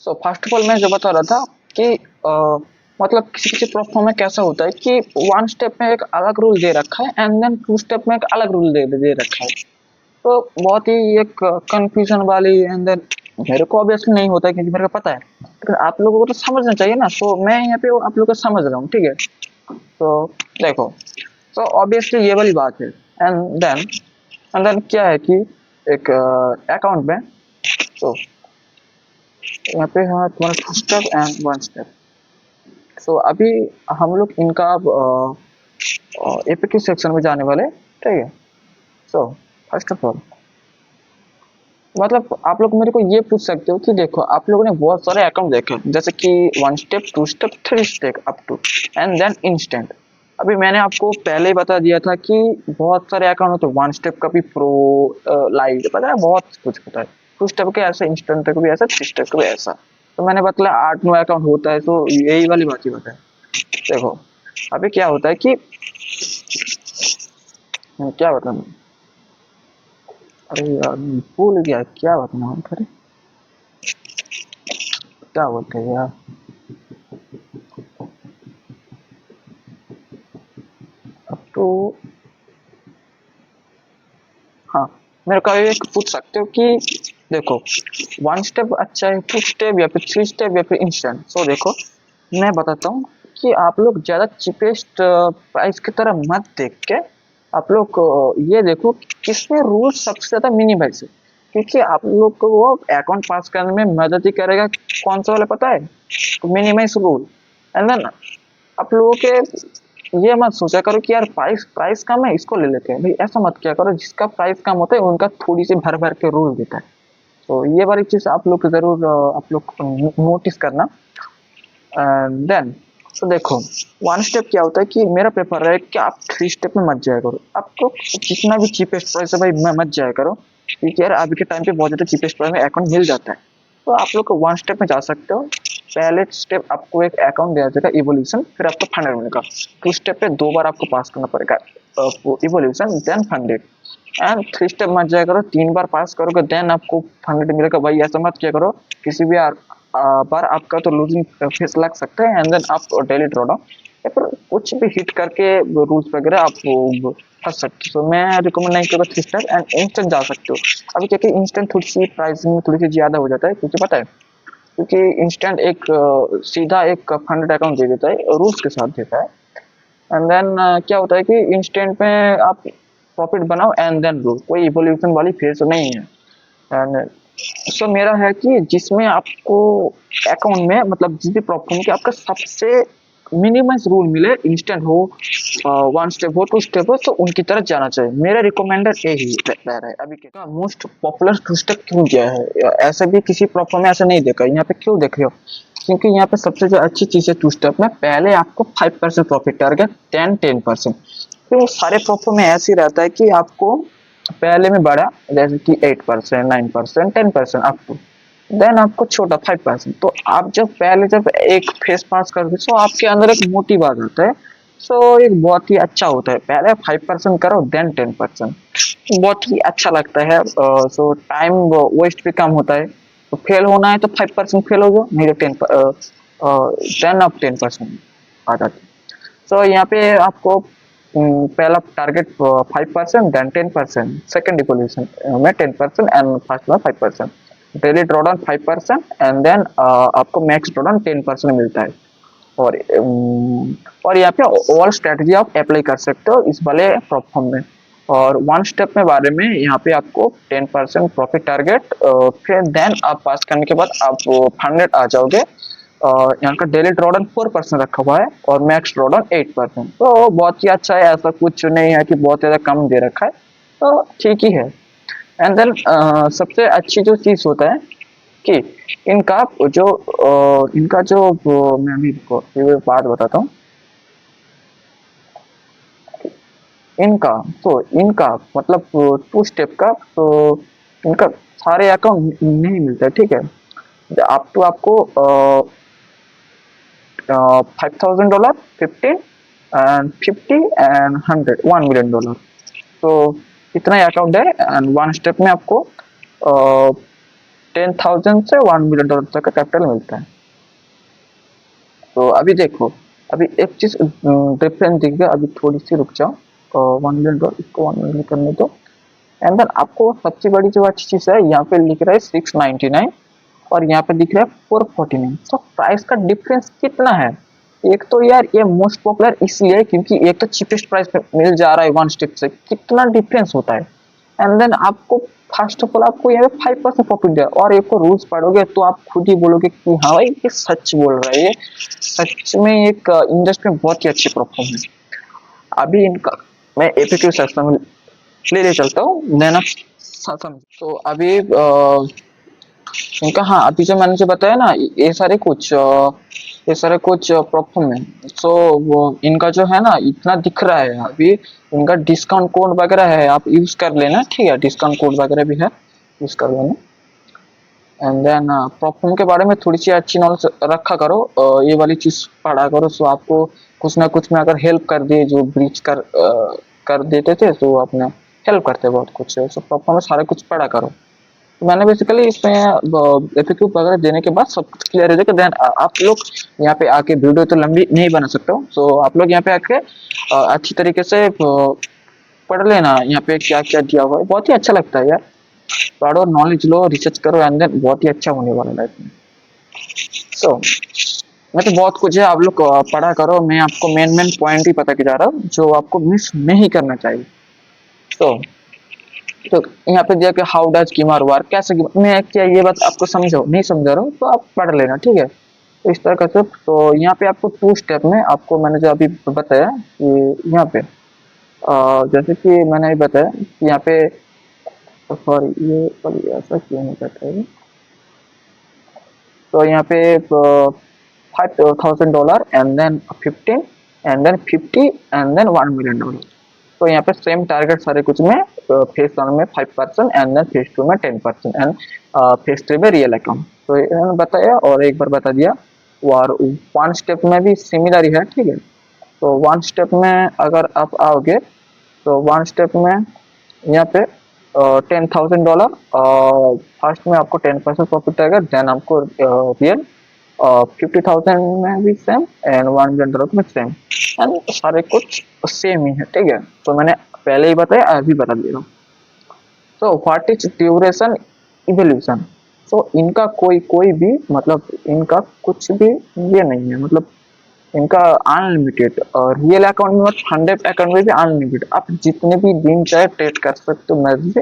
सो फर्स्ट ऑफ ऑल मैं जो बता रहा था कि मतलब किसी किसी प्लेटफॉर्म में कैसा होता है कि 1 स्टेप में एक अलग रूल दे रखा है, एंड देन 2 स्टेप में एक अलग रूल दे रखा है। तो बहुत ही एक कंफ्यूजन वाली, एंड देन मेरे को ऑब्वियसली नहीं होता है क्योंकि मेरे को पता है, लेकिन आप लोगों को तो समझना चाहिए ना। सो मैं यहाँ पे आप लोगों को समझ रहा हूँ, ठीक है। तो देखो, तो ऑब्वियसली ये वाली बात है। एंड देन क्या है कि एक अकाउंट में, तो यहाँ पे है तुम्हारा 2 स्टेप एंड 1 स्टेप। सो अभी हम लोग इनका एपीक्यू सेक्शन में जाने वाले, ठीक है। सो फर्स्ट ऑफ ऑल मतलब आप लोग मेरे को ये पूछ सकते हो कि देखो आप लोगों ने बहुत सारे अकाउंट देखे, जैसे कि 1 step 2 step 3 step up to and then instant. अभी मैंने आपको पहले ही बता दिया था कि बहुत सारे अकाउंट होते हैं, 1 स्टेप का भी प्रो, लाइट, पता है बहुत कुछ होता है। 2 स्टेप के ऐसा, इंस्टेंट का भी ऐसा, 3 स्टेप का भी ऐसा। तो मैंने बतला 8-9 अकाउंट होता है, तो यही वाली बात ही बताया। देखो अभी क्या होता है कि क्या बताऊँ, अरे यार भूल गया क्या बताना था, क्या बोलते हैं यार। अब तो हाँ, मेरे को एक पूछ सकते हो कि देखो वन स्टेप अच्छा है, टू स्टेप या फिर थ्री स्टेप या फिर इंस्टेंट। सो देखो मैं बताता हूँ कि आप लोग ज़्यादा चीपेस्ट प्राइस की तरह मत देख के आप लोग ये देखो कि किसमें रूल सबसे ज़्यादा मिनिमाइज है, क्योंकि आप लोग को वो अकाउंट पास करने में मदद ही करेगा। कौन सा वाला पता है? Minimise rule. एंड देन आप लोगों के ये मत सोचा करो कि यार प्राइस प्राइस कम है इसको ले लेते हैं, भाई ऐसा मत किया करो। जिसका प्राइस कम होता है उनका थोड़ी सी भर भर के रूल देता है। तो ये वाली चीज़ आप लोग जरूर आप लोग नोटिस करना। देन तो देखो वन स्टेप क्या होता है कि मेरा प्रेफर है कि आप थ्री स्टेप में मत जाया करो। आपको जितना भी चीपेस्ट प्राइस है भाई मैं मत जाया करो, क्योंकि यार अभी के टाइम पे बहुत ज़्यादा चीपेस्ट प्राइस में अकाउंट मिल जाता है। तो आप लोग वन स्टेप में जा सकते हो। पहले स्टेप आपको एक अकाउंट दिया जाएगा इवोल्यूशन, फिर आपको फंडेड मिलेगा। टू स्टेप पे 2 बार आपको पास करना पड़ेगा evolution then funded. And three step मत जाया करो, 3 बार पास करोगे देन आपको फंडेड मिलेगा। भाई ऐसा मत किया करो, किसी भी बार आपका तो लूजिंग फेस लग सकता है एंड देन आप डेली ड्रॉ डाउन या फिर कुछ भी हिट करके रूल्स वगैरह आप फंस सकते हो। तो मैं रिकमेंड नहीं करूँगा थ्री स्टेप एंड इंस्टेंट जा सकते हो। अभी क्या कि इंस्टेंट थोड़ी सी प्राइसिंग में थोड़ी सी ज़्यादा हो जाता है, क्योंकि पता है क्योंकि इंस्टेंट एक सीधा एक फंडेड अकाउंट दे देता है, रूल्स के साथ देता है। एंड देन क्या होता है कि इंस्टेंट में आप प्रॉफिट बनाओ एंड देन रो, कोई इवोल्यूशन वाली फेज नहीं है। एंड सो मेरा है कि जिसमें आपको अकाउंट में मतलब जिस भी प्लेटफॉर्म के आपका सबसे मिनिमम रूल मिले, इंस्टेंट हो वन स्टेप हो टू स्टेप हो, तो उनकी तरफ जाना चाहिए। मेरा रिकमेंडर यही रह रहा है। अभी क्या मोस्ट पॉपुलर टू स्टेप क्यों किया है, ऐसे भी किसी प्लेटफॉर्म में ऐसा नहीं देखा, यहाँ पे क्यों देख रहे हो? क्योंकि यहाँ पे सबसे जो अच्छी चीज है टू स्टेप में, पहले आपको 5% प्रॉफिट टारगेट, 10% तो सारे प्लेटफॉर्म में ऐसे ही रहता है कि आपको पहले में बड़ा जैसे कि 8%, 9%, 10% अप टू, देन आपको छोटा 5%। तो आप जब पहले जब एक फेस पास कर दो तो आपके अंदर एक मोटिव आ जाता है। सो एक बहुत ही अच्छा होता है, पहले 5% करो देन 10%, बहुत ही अच्छा लगता है। सो टाइम वेस्ट भी कम होता है। तो फेल होना है तो 5% फेल हो जाओ, नहीं तो 10 ऑफ 10% आ जाते हैं। सो यहाँ पे आपको पहला टारगेट 5% देन 10%, सेकंड इवोल्यूशन में 10% एंड फर्स्ट में 5%, डेली ड्रॉडाउन 5% एंड देन आपको मैक्स ड्रॉडाउन 10% मिलता है। और और यहाँ पे ऑल स्ट्रेटजी आप अप्लाई कर सकते हो इस वाले प्लेटफॉर्म में। और वन स्टेप में बारे में यहाँ पे आपको 10% प्रॉफिट टारगेट, फिर देन आप पास करने के बाद आप 100 आ जाओगे। यहाँ का डेली ड्रॉडाउन 4% रखा हुआ है और मैक्स ड्रॉडाउन 8%, तो बहुत ही अच्छा है। ऐसा कुछ नहीं है कि बहुत ज़्यादा कम दे रखा है, तो ठीक ही है। एंड देन सबसे अच्छी जो चीज़ होता है कि इनका इनका जो मैं अभी ये बात बताता हूँ। इनका इनका मतलब टू स्टेप का, तो इनका सारे अकाउंट नहीं मिलता है, ठीक है। आप तो आपको $5,000, 15 एंड 50 एंड 100, $1 million, तो इतना ही अकाउंट है। एंड वन स्टेप में आपको 10,000 से $1 million तक का कैपिटल मिलता है। तो अभी देखो, अभी एक चीज डिफरेंस दिखेगा, अभी थोड़ी सी रुक जाओ। $1 million इसको 1 million करने दो। एंड देन आपको सबसे बड़ी जो अच्छी चीज है, यहाँ पे लिख रहा है 699 और यहाँ पे दिख रहा है 449। तो प्राइस का डिफरेंस कितना है? एक तो यार ये मोस्ट पॉपुलर इसलिए क्योंकि एक तो चीपेस्ट प्राइस पे मिल जा रहा है वन स्टेप से, कितना डिफरेंस होता है। एंड देन आपको फर्स्ट ऑफ ऑल आपको यहाँ पे 5% प्रॉफिट दिया, और एक को रूल्स पढ़ोगे तो आप खुद ही बोलोगे कि हाँ भाई ये सच बोल रहा है, ये सच में एक इंडस्ट्री में बहुत ही अच्छी परफॉर्म है। अभी इनका मैं एपीक्यू सेक्शन में ले चलता हूँ, देन आप समझ। तो अभी इनका, हाँ अभी जो मैंने जो बताया ना, ये सारे कुछ प्लेटफॉर्म है। सो वो इनका जो है ना इतना दिख रहा है अभी, इनका डिस्काउंट कोड वगैरह है, आप यूज कर लेना, ठीक है। डिस्काउंट कोड वगैरह भी है, यूज कर लेना। एंड देन प्लेटफॉर्म के बारे में थोड़ी सी अच्छी नॉलेज रखा करो, ये वाली चीज पढ़ा करो। सो आपको कुछ ना कुछ में अगर हेल्प कर दिए, जो ब्रीच कर देते थे तो अपने हेल्प करते बहुत कुछ। सो प्लेटफॉर्म में सारा कुछ पढ़ा करो। तो मैंने बेसिकली इसमें एफएक्यू वगैरह देने के बाद सब कुछ क्लियर हो जाएगा। देन आप लोग यहाँ पे आके, वीडियो तो लंबी नहीं बना सकता हूँ, सो आप लोग यहाँ पे आके अच्छी तरीके से पढ़ लेना यहाँ पे क्या क्या दिया हुआ है, बहुत ही अच्छा लगता है यार। पढ़ो, नॉलेज लो, रिसर्च करो एंड देन बहुत ही अच्छा होने वाला है लाइफ में। सो मैं तो बहुत कुछ है, आप लोग पढ़ा करो। मैं आपको मेन मेन पॉइंट ही पता के जा रहा हूँ जो आपको मिस नहीं करना चाहिए। तो यहाँ पे दिया कि हाउ डज कीमर वर्क, कैसे मैं क्या ये बात आपको समझो नहीं समझा रहा हूँ तो आप पढ़ लेना, ठीक है। तो इस तरह का सब, तो यहाँ पे आपको 2 स्टेप में आपको मैंने जो अभी बताया कि यहाँ पे जैसे कि मैंने अभी बताया कि यहाँ पे, सॉरी ये ऐसा क्यों नहीं करता है। तो यहाँ पे $5,000 and then 15 and then 50 and then $1 million। तो यहाँ पे सेम टारगेट सारे कुछ में, फेज 1 में 5% एंड देन फेज 2 में 10% एंड फेज 3 में रियल अकाउंट। तो इन्होंने बताया और एक बार बता दिया। और 1 स्टेप में भी सिमिलर ही है, ठीक है। तो 1 स्टेप में अगर आप आओगे तो 1 स्टेप में यहाँ पे $10,000 फर्स्ट में आपको 10% प्रॉफिट आएगा, देन आपको रियल 50,000 में भी सेम एंड $1 million में सेम एंड सारे कुछ सेम ही है, ठीक है। तो मैंने पहले ही बताया, अभी बता दे रहा हूँ। तो व्हाट इज ड्यूरेशन इवोल्यूशन। तो इनका कोई कोई भी मतलब इनका कुछ भी ये नहीं है, मतलब इनका अनलिमिटेड। और रियल अकाउंट में मतलब 100 अकाउंट में भी अनलिमिटेड, आप जितने भी दिन चाहे ट्रेड कर सकते हो मर्जी से।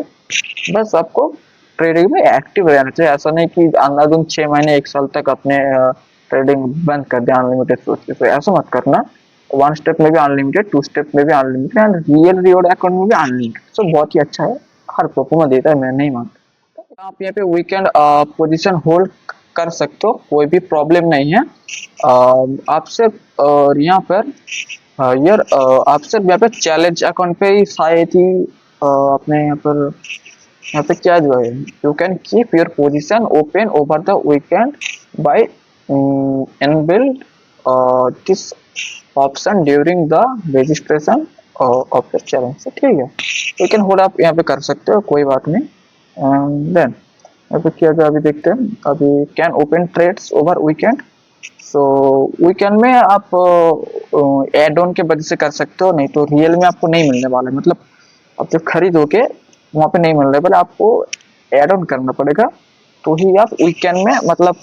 बस आपको ट्रेडिंग में एक्टिव रहना चाहिए। ऐसा नहीं कि अंधाधुंध 6 महीने 1 साल तक अपने ट्रेडिंग बंद कर दिया अनलिमिटेड सोच के, तो ऐसा मत करना। 1 स्टेप में भी अनलिमिटेड, 2 स्टेप में भी unlimited and real reward account में भी अनलिमिटेड। तो बहुत ही अच्छा है, हर परफॉर्मेंस देता है, मैं नहीं मानता। आप यहाँ पे वीकेंड पोजीशन होल्ड कर सकते हो, कोई भी प्रॉब्लम नहीं है। आप सिर्फ और यहाँ पर यार आप सिर्फ यहाँ पे चैलेंज अकाउंट पे ही शायद ही अपने यहाँ पे क्या जो है, you can keep your position open over the weekend by enabled this option during the registration of your challenge, ठीक है। यू कैन होल्ड आप यहाँ पे कर सकते हो, कोई बात नहीं। देन यहाँ पे क्या जो अभी देखते हैं, अभी can open trades over weekend. So weekend में आप एड ऑन के वजह से कर सकते हो, नहीं तो रियल में आपको नहीं मिलने वाला है। मतलब आप जब खरीदोगे वहाँ पे नहीं मिल रहा है, पहले आपको एड ऑन करना पड़ेगा, तो ही आप वीकेंड में मतलब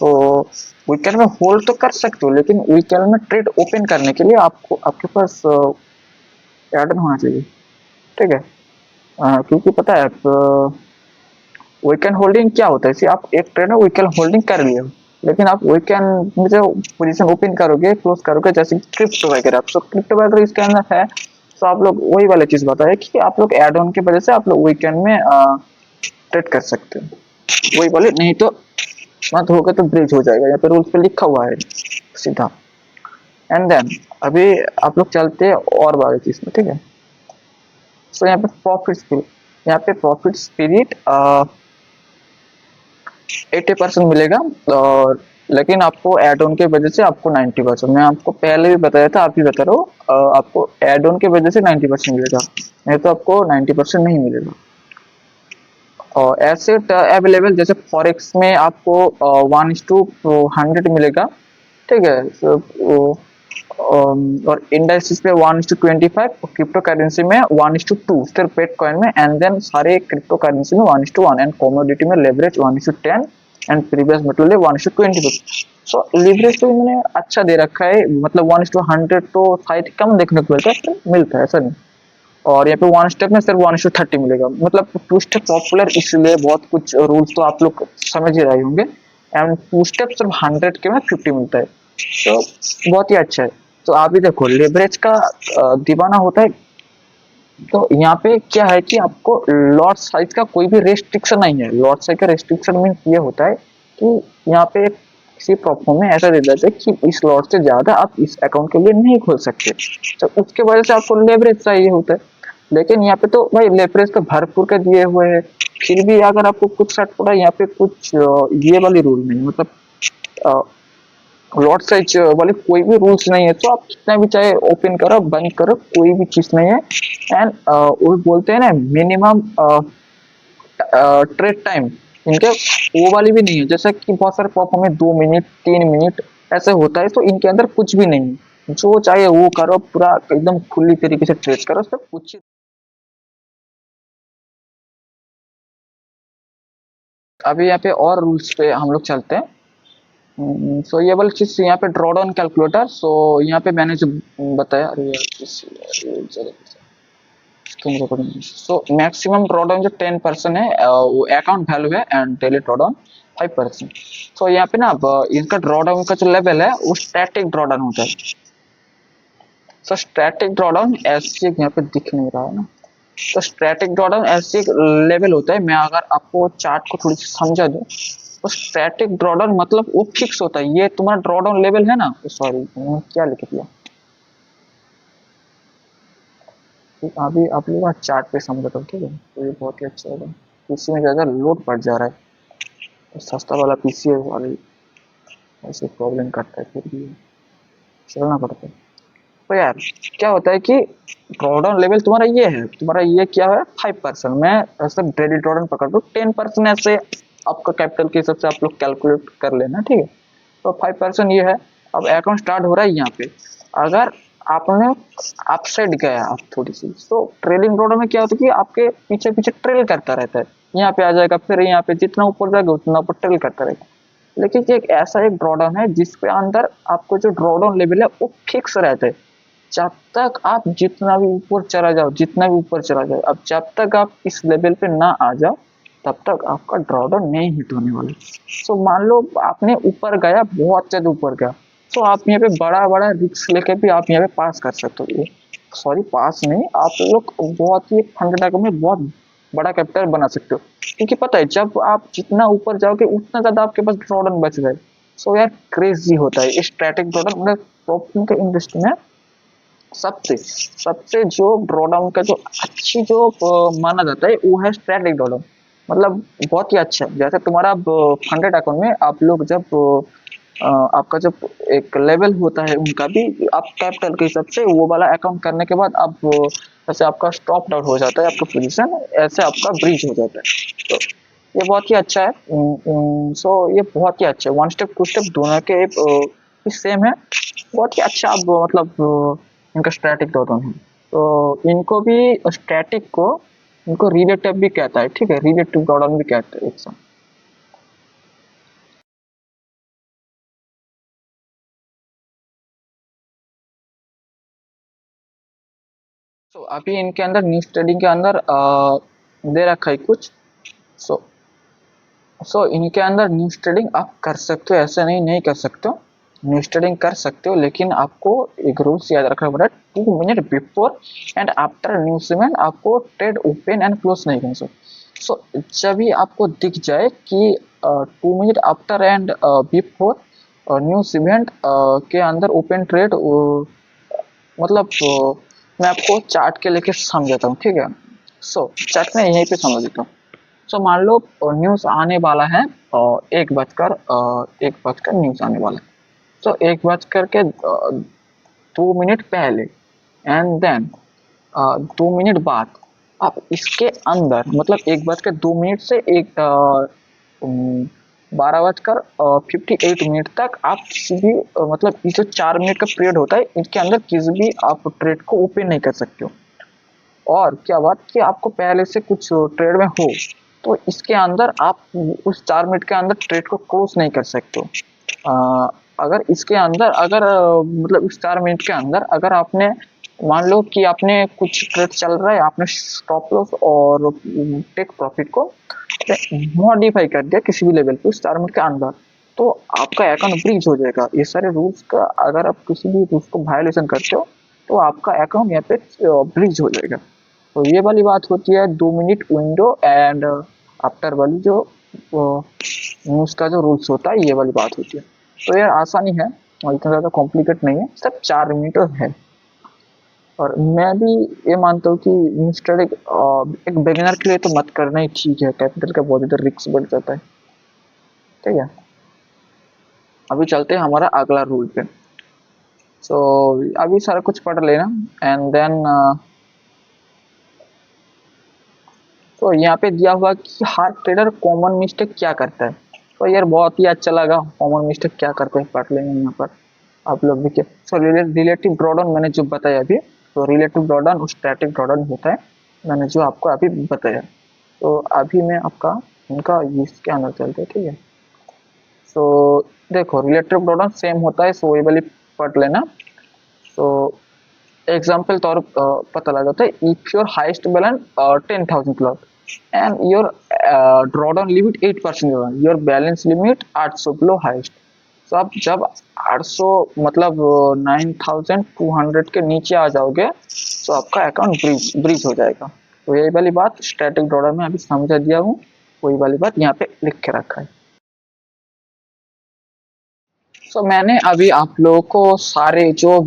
वीकेंड में होल्ड तो कर सकते हो, लेकिन वीकेंड में ट्रेड ओपन करने के लिए आपको आपके पास एड ऑन होना चाहिए, ठीक है। क्योंकि पता है वीकेंड होल्डिंग क्या होता है, आप एक ट्रेड में वीकेंड होल्डिंग कर लिए हो, लेकिन आप वीकेंड में जो पोजीशन ओपन करोगे क्लोज करोगे, जैसे क्रिप्टो वगैरह, तो क्रिप्टो वगैरह इसके अंदर है। तो आप लोग वही वाला चीज बताया कि आप लोग एड ऑन की वजह से आप लोग वीकेंड में ट्रेड कर सकते हो, वही बोले। नहीं तो मत होगा तो ब्रिज हो जाएगा, यहाँ पे रूल्स पे लिखा हुआ है सीधा। एंड देन अभी आप लोग चलते हैं और बाकी चीज में, ठीक है। सो यहाँ पे प्रॉफिट स्पिरिट, यहाँ पे प्रॉफिट स्पिरिट 80% मिलेगा, और लेकिन आपको एड ऑन के वजह से आपको 90%, मैं आपको पहले भी बताया था, आप भी बता रहा हूँ, आपको एड ऑन के वजह से 90% मिलेगा, नहीं तो आपको 90% नहीं मिलेगा। और एसेट अवेलेबल जैसे फॉरेक्स में आपको 1:100 मिलेगा, ठीक है। और इंडेक्स पे 1:25, क्रिप्टो करेंसी में 1:2, सिर्फ बिटकॉइन में, एंड देन सारे क्रिप्टो करेंसी में 1:1 एंड कमोडिटी में लेवरेज 1:10 एंड प्रीवियस मेटल में 1:20। सो लिवरेज तो इन्होंने अच्छा दे रखा है, मतलब 1:100 तो शायद कम देखने को मिलता है, मिलता है ऐसा नहीं। और यहाँ पे 1 स्टेप में सिर्फ 1:30 मिलेगा, मतलब 2 स्टेप पॉपुलर इसलिए, बहुत कुछ रूल्स तो आप लोग समझ ही रहे होंगे। एंड 2 स्टेप सिर्फ 100 के में 50 मिलता है, तो बहुत ही अच्छा है। तो आप भी देखो लेवरेज का दीवाना होता है। तो यहाँ पे क्या है कि आपको लॉट साइज का कोई भी रेस्ट्रिक्शन नहीं है। लॉट साइज का रेस्ट्रिक्शन मीन ये होता है कि यहाँ पे किसी प्रोफॉर्म में ऐसा दे देते हैं कि इस लॉट से ज्यादा आप इस अकाउंट के लिए नहीं खोल सकते, तो उसके वजह से आपको लेवरेज चाहिए होता है। लेकिन यहाँ पे तो भाई लेवरेज तो भरपूर के दिए हुए हैं, फिर भी अगर आपको कुछ शर्ट पड़ा, यहाँ पे कुछ ये वाली रूल नहीं, मतलब लॉट साइज वाले कोई भी रूल्स नहीं है। तो आप कितना भी चाहे ओपन करो बंद करो, कोई भी चीज नहीं है। एंड वो बोलते हैं ना मिनिमम ट्रेड टाइम, इनके वो वाली भी नहीं है, जैसा कि बहुत सारे प्लेटफॉर्म में 2 मिनट 3 मिनट ऐसे होता है, तो इनके अंदर कुछ भी नहीं है। जो चाहे वो करो, पूरा एकदम खुली तरीके से ट्रेड करो, सब कुछ अभी यहाँ पे और रूल्स पे हम लोग चलते हैं। सो ये वाली चीज यहाँ पे ड्रॉ डाउन कैलकुलेटर। सो यहाँ पे मैंने जो बताया, अरे यार, सो मैक्सिमम ड्रॉ डाउन जो 10% है वो अकाउंट वैल्यू है, एंड डेली ड्रॉ डाउन 5%। सो यहाँ पे ना अब इनका ड्रॉ डाउन का जो लेवल है वो स्टैटिक ड्रॉ डाउन होता है। सो स्टैटिक ड्रॉ डाउन ऐसे यहाँ पे दिख नहीं रहा है ना, तो स्टैटिक ड्रॉ डाउन ऐसे एक लेवल होता है। मैं अगर आपको चार्ट को थोड़ी सी समझा दूं, तो स्टैटिक ड्रॉ डाउन मतलब वो फिक्स होता है। ये तुम्हारा ड्रॉ डाउन लेवल है ना, सॉरी क्या लिख दिया, अभी आप लोग ना चार्ट पे समझ दो, ठीक है, तो ये बहुत ही अच्छा होगा। पीसी में ज़्यादा लोड पड़ जा रहा है, तो सस्ता वाला पीसी है वाली ऐसे प्रॉब्लम करता है, फिर भी चलना पड़ता है। तो यार क्या होता है कि ड्रॉडाउन लेवल तुम्हारा ये है, तुम्हारा ये क्या है 5%। मैं ऐसे डेली ड्रॉडाउन पकड़ दो 10% ऐसे आपका कैपिटल के हिसाब से आप लोग कैलकुलेट कर लेना, ठीक है। तो 5% ये है। अब अकाउंट स्टार्ट हो रहा है यहाँ पे। अगर आपने अपसाइड गया आप थोड़ी सी, तो ट्रेलिंग ड्रॉडाउन में क्या होता है कि आपके पीछे पीछे ट्रेल करता रहता है, यहाँ पे आ जाएगा, फिर यहाँ पे जितना ऊपर जाएगा उतना ऊपर ट्रेल करता रहेगा। लेकिन ये एक ऐसा एक ड्रॉडाउन है जिसके अंदर आपको जो ड्रॉडाउन लेवल है वो फिक्स रहता है। जब तक आप जितना भी ऊपर चला जाओ, जितना भी ऊपर चला जाओ, अब जब तक आप इस लेवल पे ना आ जाओ तब तक आपका ड्रॉडाउन नहीं हिट होने वाला। सो मान लो आपने ऊपर गया, बहुत ज्यादा ऊपर गया, तो आप यहाँ पे बड़ा बड़ा रिस्क लेके भी आप यहाँ पे पास कर सकते हो। सॉरी पास नहीं, आप लोग बहुत ही 100 में बहुत बड़ा कैपिटल बना सकते हो, क्योंकि पता है जब आप जितना ऊपर जाओगे उतना ज्यादा आपके पास ड्रॉडाउन बच गए। सो यार क्रेजी होता है स्टैटिक ड्रॉडाउन। मतलब प्रॉपर्टी का इंडस्ट्री में सबसे सबसे जो ड्रॉडाउन का जो अच्छी जो माना जाता है वो है स्ट्रैटेजिक ड्रॉडाउन। मतलब बहुत ही अच्छा है। जैसे तुम्हारा 100 अकाउंट में आप लोग जब आपका जब एक लेवल होता है उनका भी, आप कैपिटल के हिसाब से वो वाला अकाउंट करने के बाद आप जैसे आपका स्टॉप डाउन हो जाता है आपका पोजीशन, ऐसे आपका ब्रीच हो जाता है। तो ये बहुत ही अच्छा है। सो ये बहुत ही अच्छा है। 1 स्टेप 2 स्टेप दोनों के सेम है। बहुत ही अच्छा अब मतलब इनका स्टैटिक ड्रॉडाउन है। तो इनको भी स्टैटिक को इनको रिलेटिव भी कहता है, ठीक है, रिलेटिव ड्रॉडाउन भी कहते हैं एक साथ। तो अभी इनके अंदर न्यूज ट्रेडिंग के अंदर दे रखा है कुछ। सो सो इनके अंदर न्यूज ट्रेडिंग आप कर सकते हो, ऐसा नहीं नहीं कर सकते हो। न्यूज ट्रेडिंग कर सकते हो, लेकिन आपको एक रूल्स याद रखना पड़ेगा, 2 minute before and after news event आपको ट्रेड ओपन एंड क्लोज नहीं करना। सो जब भी आपको दिख जाए कि 2 minute after and before news event के अंदर ओपन ट्रेड, मतलब मैं आपको चार्ट के लेके समझाता हूँ, ठीक है। सो चार्ट में यहीं पे समझ देता हूँ। सो मान लो न्यूज आने वाला है और 1 बजकर न्यूज आने वाला है। तो 1 बजकर के 2 मिनट पहले एंड देन 2 मिनट बाद आप इसके अंदर, मतलब 1 बजकर 2 मिनट से 12 बजकर 58 मिनट तक आप किसी भी मतलब ये जो 4 मिनट का पीरियड होता है इनके अंदर किसी भी आप ट्रेड को ओपन नहीं कर सकते हो। और क्या बात कि आपको पहले से कुछ ट्रेड में हो तो इसके अंदर आप उस 4 मिनट के अंदर ट्रेड को क्लोज नहीं कर सकते हो। अगर इसके अंदर अगर मतलब इस 4 मिनट के अंदर अगर आपने मान लो कि आपने कुछ ट्रेड चल रहा है, आपने स्टॉप लॉस और टेक प्रॉफिट को मॉडिफाई कर दिया किसी भी लेवल पे उस 4 मिनट के अंदर, तो आपका अकाउंट ब्रीच हो जाएगा। ये सारे रूल्स का अगर आप किसी भी रूल्स को वायलेशन करते हो तो आपका अकाउंट यहाँ पे ब्रीच हो जाएगा। तो ये वाली बात होती है 2 मिनट विंडो एंड आफ्टर वाली जो न्यूज का जो रूल्स होता है, ये वाली बात होती है। तो यार आसानी है और इतना ज़्यादा कॉम्प्लिकेट नहीं है, सिर्फ 4 मिनट है। और मैं भी ये मानता हूँ कि न्यूज ट्रेडिंग एक बिगिनर के लिए तो मत करना ही ठीक है, कैपिटल का बहुत ज़्यादा रिस्क बढ़ जाता है, ठीक है। अभी चलते हैं हमारा अगला रूल पे। सो अभी सारा कुछ पढ़ लेना एंड देन तो यहाँ पे दिया हुआ कि हर ट्रेडर कॉमन मिस्टेक क्या करता है। तो यार बहुत ही अच्छा लगा, कॉमन मिस्टेक क्या करते हैं पढ़ लेंगे यहाँ पर आप लोग भी। क्या सो रिलेटिव ड्रॉडाउन मैंने जो बताया अभी, तो रिलेटिव ड्रॉडाउन स्टैटिक ड्रॉडाउन होता है, मैंने जो आपको अभी बताया। तो अभी मैं आपका इनका इसके अंदर चलते हैं, ठीक है। सो देखो रिलेटिव प्रोडक्ट सेम होता है, सो ये वाली पढ़ लेना। सो एग्जाम्पल तौर पता लगा जाता है, if your highest balance 10,000 flat and your drawdown limit 8% your balance limit 800 below highest. तो आप जब 800 मतलब 9,200 के नीचे आ जाओगे तो आपका अकाउंट ब्रीच हो जाएगा। तो यही वाली बात स्टैटिक ड्रॉडाउन में अभी समझा दिया हूँ, वही वाली बात यहाँ पे लिख के रखा है। तो मैंने अभी आप लोगों को सारे जो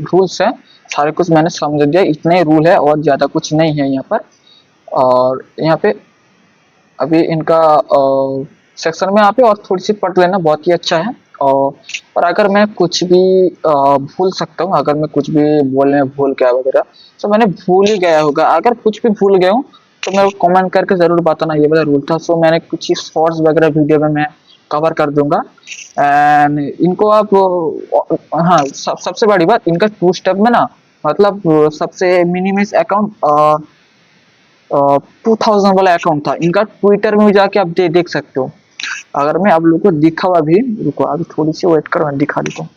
रूल्स हैं सारे कुछ मैंने समझ दिया, इतने ही रूल है और ज़्यादा कुछ नहीं है यहाँ पर। और यहाँ पे अभी इनका सेक्शन में यहाँ पे और थोड़ी सी पढ़ लेना बहुत ही अच्छा है। और अगर मैं कुछ भी भूल सकता हूँ, अगर मैं कुछ भी बोलने में भूल गया वगैरह, तो मैंने भूल ही गया होगा। अगर कुछ भी भूल गया हूँ तो मेरे को कमेंट करके ज़रूर बताना, ये वाला रूल था। सो मैंने कुछ ही शॉर्ट्स वगैरह वीडियो में मैं कवर कर दूंगा। एंड इनको आप हाँ सबसे बड़ी बात इनका 2 स्टेप में ना, मतलब सबसे मिनिमम अकाउंट 2000 वाला अकाउंट था इनका, ट्विटर में भी जाके आप देख सकते हो। अगर मैं आप लोगों को दिखा हुआ भी, रुको अभी थोड़ी सी वेट करो, मैं दिखा देता हूँ।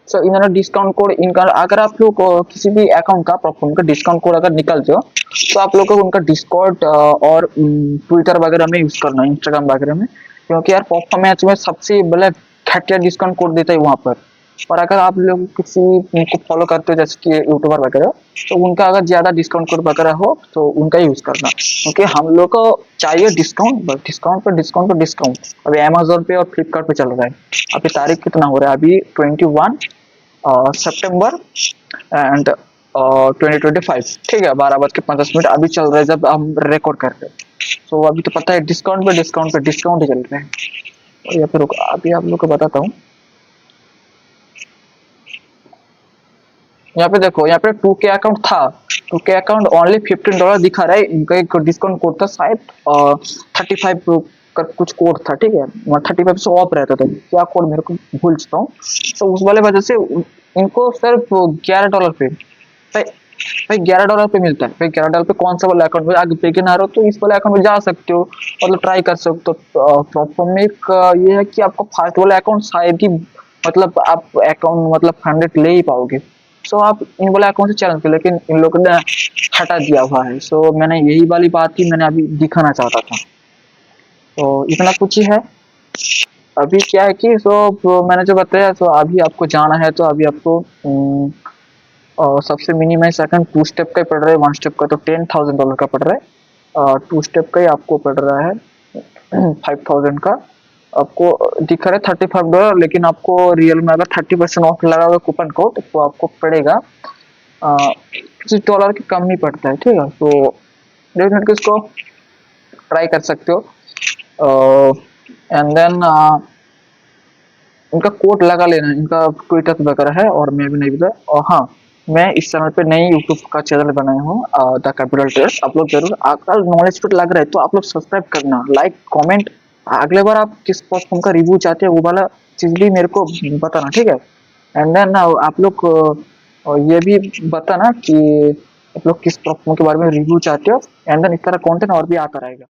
सो इन्होंने डिस्काउंट कोड इनका, अगर आप लोग किसी भी अकाउंट का परफॉर्म का डिस्काउंट कोड अगर निकलते हो तो आप लोग को उनका डिस्कॉर्ड और ट्विटर वगैरह में यूज करना है, इंस्टाग्राम वगैरह में, क्योंकि यार परफॉर्मेंस में सबसे बड़ा घटिया डिस्काउंट कोड देता है वहां पर। और अगर आप लोग किसी उनको फॉलो करते हो जैसे कि यूट्यूबर वगैरह, तो उनका अगर ज्यादा डिस्काउंट कोड वगैरह हो तो उनका यूज करना, क्योंकि हम लोग को चाहिए डिस्काउंट, बस डिस्काउंट पर डिस्काउंट पर डिस्काउंट। अभी अमेजोन पे और फ्लिपकार्ट पे चल रहा है। अभी तारीख कितना हो रहा है, अभी 21 सितंबर एंड 2025, ठीक है। 12:50 अभी चल रहा है जब हम रिकॉर्ड करते हैं। तो अभी तो पता है डिस्काउंट पे डिस्काउंट ही चल रहे हैं। या फिर अभी आप लोग को बताता हूँ, यहाँ पे देखो, यहाँ पे 2K अकाउंट था, 2K अकाउंट ओनली $15 दिखा रहा है। इनका एक डिस्काउंट कोड था शायद 35 का कुछ कोड था, ठीक है। 35 से ऑफ रहता था, क्या कोड मेरे को भूल चुका हूँ। तो उस वाले वजह से इनको सिर्फ $11 पे भाई, $11 पे मिलता है भाई। $11 पे कौन सा वाला अकाउंट, आगे बिगिनर हो तो इस वाले अकाउंट में जा सकते हो, मतलब ट्राई कर सकते हो। तो प्रॉब्लम में एक ये है कि आपको फास्ट वाला अकाउंट शायद ही, मतलब आप अकाउंट मतलब 100 ले ही पाओगे। सो आप इन वाले अकाउंट से चैलेंज कर, लेकिन इन लोगों ने हटा दिया हुआ है। सो मैंने यही वाली बात ही मैंने अभी दिखाना चाहता था। तो इतना कुछ ही है। अभी क्या है कि मैंने जो बताया, तो अभी आपको जाना है तो अभी आपको और सबसे मिनिमम सेकंड 2 स्टेप का ही पड़ रहा है, 1 स्टेप का तो $10,000 का पड़ रहा है, 2 स्टेप का ही आपको पड़ रहा है 5,000 का। आपको दिखा रहा है $35, लेकिन आपको रियल में अगर 30% ऑफ लगा हुआ कूपन कोड तो आपको पड़ेगा $6 के कम नहीं पड़ता है, ठीक है। तो डेफिनेटली इसको ट्राई कर सकते हो। एंड देन इनका कोड लगा लेना, इनका ट्विटर वगैरह है और मैं भी नहीं पता। और हाँ, मैं इस चैनल पे नई यूट्यूब का चैनल बनाया हूँ, द कैपिटल ट्रेडर्स। आप लोग जरूर, आपका नॉलेज फिट लग रहा है तो आप लोग सब्सक्राइब करना, लाइक कमेंट। अगले बार आप किस प्लेटफॉर्म का रिव्यू चाहते हैं वो वाला चीज भी मेरे को बताना, ठीक है। एंड देन आप लोग ये भी बताना कि आप लोग किस प्लेटफॉर्म के बारे में रिव्यू चाहते हो। एंड देन इस तरह कंटेंट और भी आता रहेगा।